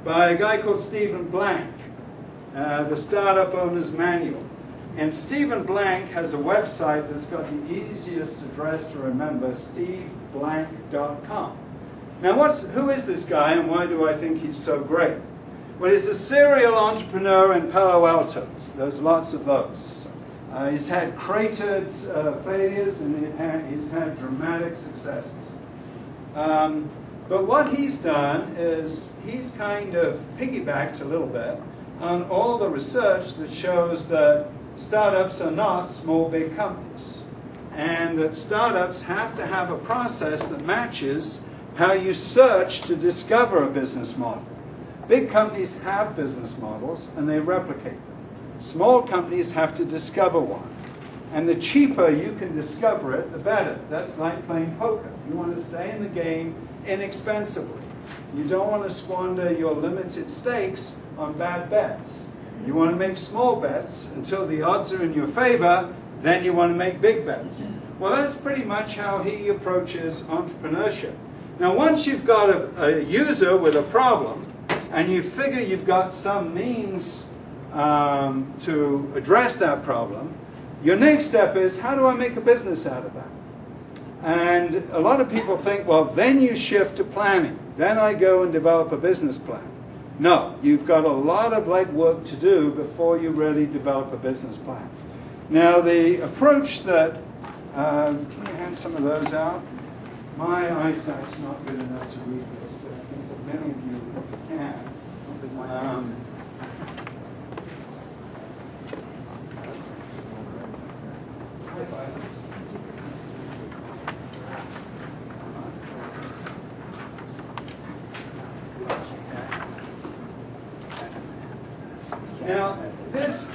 by a guy called Stephen Blank, the Startup Owner's Manual. And Stephen Blank has a website that's got the easiest address to remember, steveblank.com. Now, who is this guy, and why do I think he's so great? Well, he's a serial entrepreneur in Palo Alto. There's lots of those. He's had cratered failures, and he's had dramatic successes. But what he's done is he's kind of piggybacked a little bit on all the research that shows that startups are not small, big companies, and that startups have to have a process that matches how you search to discover a business model. Big companies have business models, and they replicate them. Small companies have to discover one. And the cheaper you can discover it, the better. That's like playing poker. You want to stay in the game inexpensively. You don't want to squander your limited stakes on bad bets. You want to make small bets until the odds are in your favor, then you want to make big bets. Well, that's pretty much how he approaches entrepreneurship. Now, once you've got a user with a problem, and you figure you've got some means to address that problem, your next step is, how do I make a business out of that? And a lot of people think, well, then you shift to planning. Then I go and develop a business plan. No, you've got a lot of legwork to do before you really develop a business plan. Now, the approach that, can you hand some of those out? My eyesight's not good enough to read this, but I think that many of you can. Now, this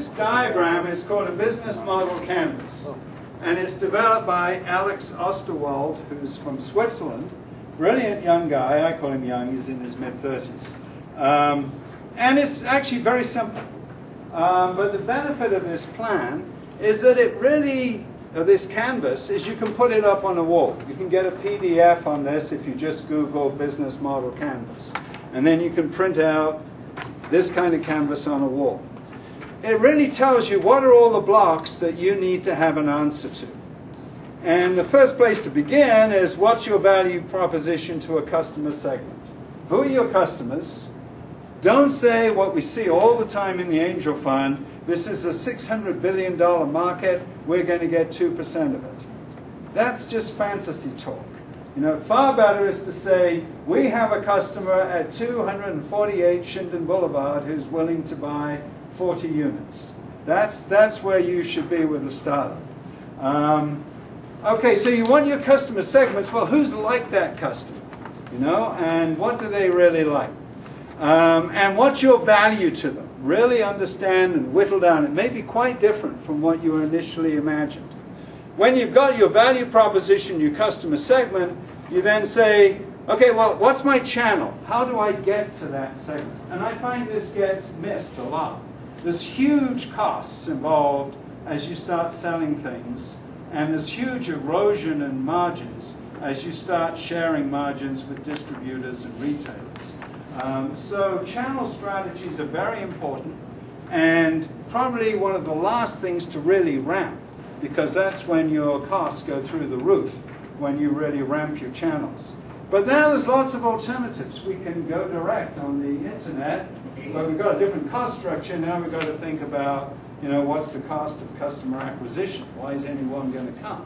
diagram is called a business model canvas, and it's developed by Alex Osterwald, who's from Switzerland. Brilliant young guy. I call him young. He's in his mid-30s. And it's actually very simple. But the benefit of this plan is that it really, this canvas, is you can put it up on a wall. You can get a PDF on this if you just Google business model canvas. And then you can print out this kind of canvas on a wall. It really tells you what are all the blocks that you need to have an answer to. And the first place to begin is, what's your value proposition to a customer segment? Who are your customers? Don't say what we see all the time in the angel fund, this is a $600 billion market, we're going to get 2% of it. That's just fantasy talk. You know, far better is to say, we have a customer at 248 Shinden Boulevard who's willing to buy 40 units. That's where you should be with a startup. Okay, so you want your customer segments. Well, who's like that customer? You know, and what do they really like? And what's your value to them? Really understand and whittle down. It may be quite different from what you initially imagined. When you've got your value proposition, your customer segment, you then say, okay, well, what's my channel? How do I get to that segment? And I find this gets missed a lot. There's huge costs involved as you start selling things, and there's huge erosion in margins as you start sharing margins with distributors and retailers. So channel strategies are very important, and probably one of the last things to really ramp, because that's when your costs go through the roof, when you really ramp your channels. But now there's lots of alternatives. We can go direct on the internet, but we've got a different cost structure. Now we've got to think about, you know, what's the cost of customer acquisition? Why is anyone going to come?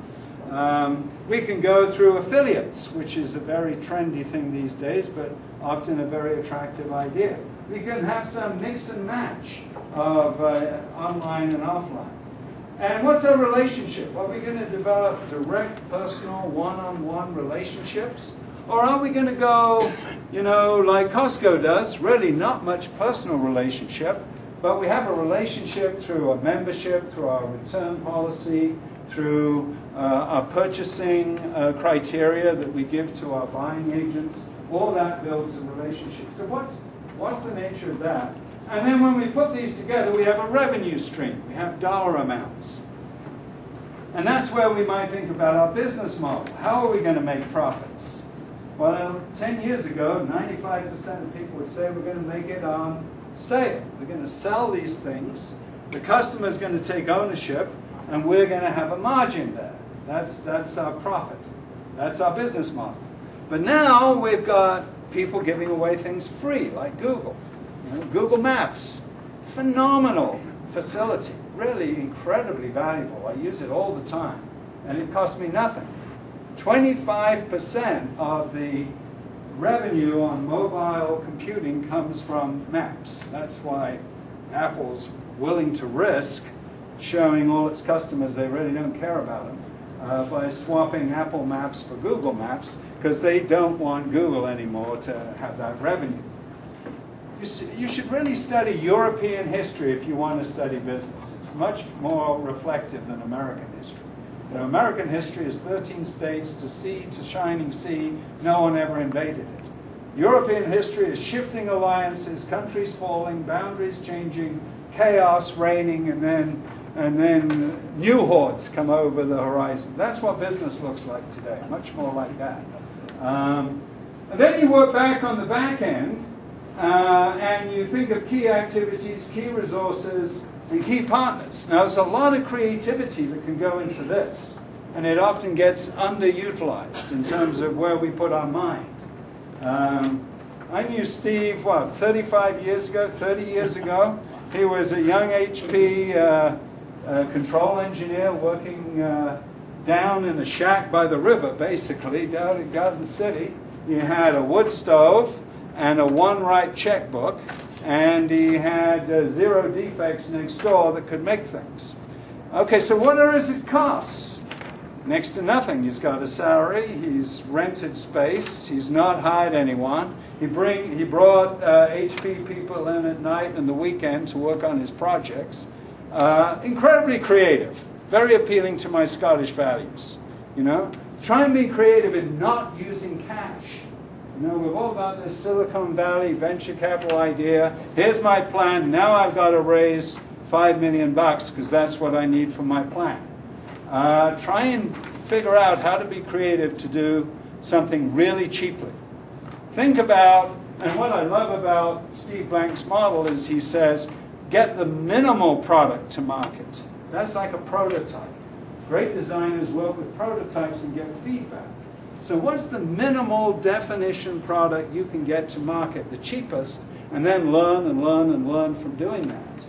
We can go through affiliates, which is a very trendy thing these days, but often a very attractive idea. We can have some mix and match of online and offline. And what's our relationship? Are we going to develop direct, personal, one-on-one relationships? Or are we going to go, you know, like Costco does, really not much personal relationship, but we have a relationship through a membership, through our return policy, through our purchasing criteria that we give to our buying agents. All that builds a relationship. So what's the nature of that? And then when we put these together, we have a revenue stream. We have dollar amounts. And that's where we might think about our business model. How are we going to make profits? Well, 10 years ago, 95% of people would say we're going to make it on sale. We're going to sell these things. The customer's going to take ownership, and we're going to have a margin there. That's our profit. That's our business model. But now we've got people giving away things free, like Google. You know, Google Maps, phenomenal facility, really incredibly valuable. I use it all the time, and it costs me nothing. 25% of the revenue on mobile computing comes from maps. That's why Apple's willing to risk showing all its customers they really don't care about them by swapping Apple Maps for Google Maps, because they don't want Google anymore to have that revenue. You should really study European history if you want to study business. It's much more reflective than American history. You know, American history is 13 states to sea to shining sea. No one ever invaded it. European history is shifting alliances, countries falling, boundaries changing, chaos reigning, and then new hordes come over the horizon. That's what business looks like today, much more like that. And then you work back on the back end, and you think of key activities, key resources, and key partners. Now, there's a lot of creativity that can go into this, and it often gets underutilized in terms of where we put our mind. I knew Steve, 35 years ago, 30 years ago. He was a young HP control engineer working down in a shack by the river, basically, down in Garden City. He had a wood stove and a one-write checkbook, and he had 0 defects next door that could make things. Okay, so what are his costs? Next to nothing. He's got a salary, he's rented space, he's not hired anyone. He brought HP people in at night and the weekend to work on his projects. Incredibly creative, very appealing to my Scottish values. You know, try and be creative in not using cash. You know, we've all got this Silicon Valley venture capital idea. Here's my plan. Now I've got to raise $5 million because that's what I need for my plan. Try and figure out how to be creative to do something really cheaply. Think about, and what I love about Steve Blank's model is he says, get the minimal product to market. That's like a prototype. Great designers work with prototypes and get feedback. So what's the minimal definition product you can get to market, the cheapest, and then learn and learn and learn from doing that.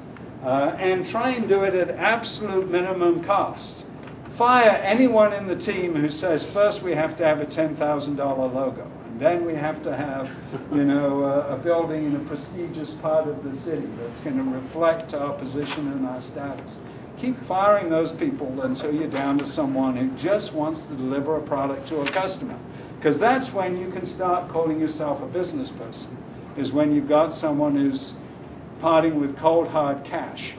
And try and do it at absolute minimum cost. Fire anyone in the team who says, first we have to have a $10,000 logo, and then we have to have, you know, a building in a prestigious part of the city that's going to reflect our position and our status. Keep firing those people until you're down to someone who just wants to deliver a product to a customer. Because that's when you can start calling yourself a business person, is when you've got someone who's parting with cold, hard cash.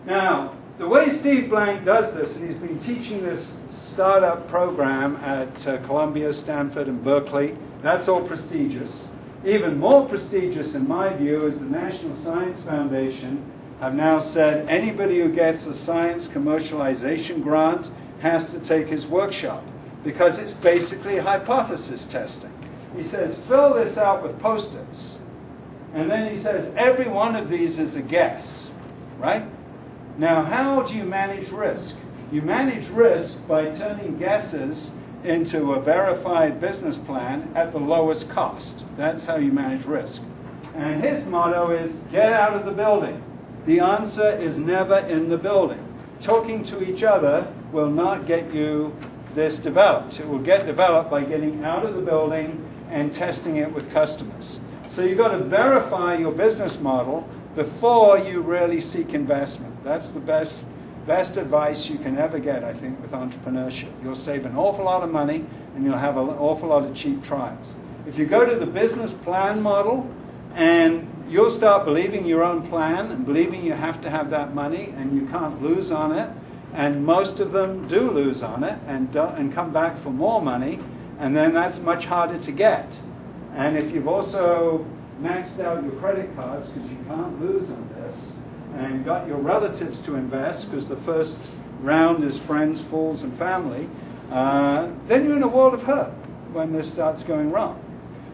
Now, the way Steve Blank does this, and he's been teaching this startup program at Columbia, Stanford, and Berkeley, that's all prestigious. Even more prestigious, in my view, is the National Science Foundation. I've now said anybody who gets a science commercialization grant has to take his workshop, because it's basically hypothesis testing. He says, fill this out with Post-its. And then he says, every one of these is a guess, right? Now, how do you manage risk? You manage risk by turning guesses into a verified business plan at the lowest cost. That's how you manage risk. And his motto is, get out of the building. The answer is never in the building. Talking to each other will not get you this developed. It will get developed by getting out of the building and testing it with customers. So you've got to verify your business model before you really seek investment. That's the best advice you can ever get, I think, with entrepreneurship. You'll save an awful lot of money, and you'll have an awful lot of cheap trials. If you go to the business plan model, and you'll start believing your own plan and believing you have to have that money and you can't lose on it, and most of them do lose on it and come back for more money, and then that's much harder to get. And if you've also maxed out your credit cards because you can't lose on this, and got your relatives to invest because the first round is friends, fools, and family, then you're in a world of hurt. when this starts going wrong.